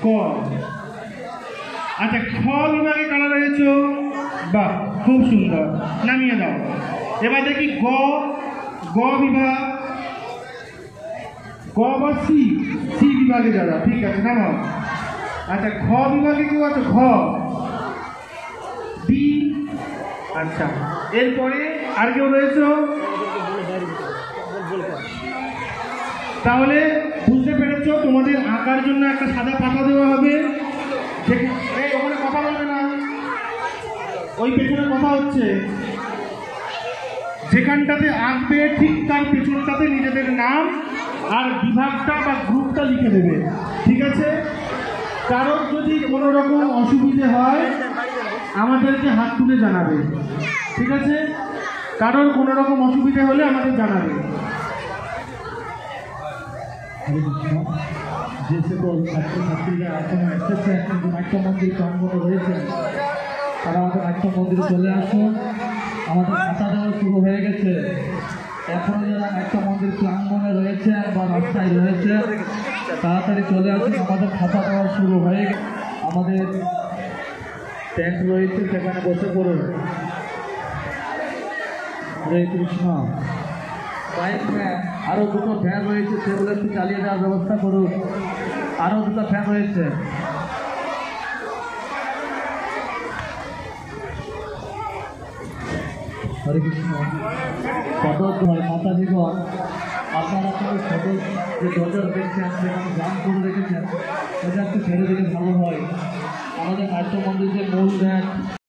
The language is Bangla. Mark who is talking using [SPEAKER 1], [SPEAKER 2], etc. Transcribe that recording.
[SPEAKER 1] ক। আচ্ছা, খ বিভাগে কারা রয়েছে? বাহ, খুব সুন্দর, নামিয়ে দাও। এবার দেখি গ। গ বিভাগ, গ বা সি, সি বিভাগে যারা, ঠিক আছে নামাও। আচ্ছা, খ বিভাগে কেউ আছে? ঘ, ডি। আচ্ছা, এরপরে আর কেউ রয়েছে? তাহলে বুঝতে পেরেছ, তোমাদের আঁকার জন্য একটা সাদা পাতা দেওয়া হবে। ওখানে কথা বলবে না, ওই পেছনে কথা হচ্ছে। যেখানটাতে আঁকবে ঠিক তার পেছনটাতে নিজেদের নাম আর বিভাগটা বা গ্রুপটা লিখে দেবে, ঠিক আছে? কারোর যদি কোনো রকম অসুবিধে হয় আমাদেরকে হাত তুলে জানাবে, ঠিক আছে? কারোর কোনো রকম অসুবিধে হলে আমাদের জানাবে।
[SPEAKER 2] যে সকল ছাত্রছাত্রীরা এখনো এসেছেন কিন্তু নাট্য মন্দির প্রাঙ্গণে রয়েছেন, তারা আমাদের নাট্য মন্দিরে চলে আসুন। আমাদের খাতা দেওয়া শুরু হয়ে গেছে। এখনো যারা নাট্য মন্দির প্রাঙ্গণে রয়েছে বা রাস্তায় রয়েছে, তাড়াতাড়ি চলে আসুন, আমাদের খাতা দেওয়া শুরু হয়ে গেছে। আমাদের টেন্ট রয়েছে, সেখানে বসে পড়ুন। হরে কৃষ্ণ। বাইক ভ্যান, আরও দুটো ফ্যান রয়েছে, সেগুলো একটু চালিয়ে দেওয়ার ব্যবস্থা করুন। আরও দুটো ফ্যান রয়েছে। হরে কৃষ্ণ। সদস্য মাতাজিগণ, আপনারা আপনাদের সদস্য যে দরজা দেখছেন সেখানে গান করে রেখেছেন, এটা একটু ছেড়ে দিলে ভালো হয়। আমাদের নাট্য মন্দির যে মূল ভ্যান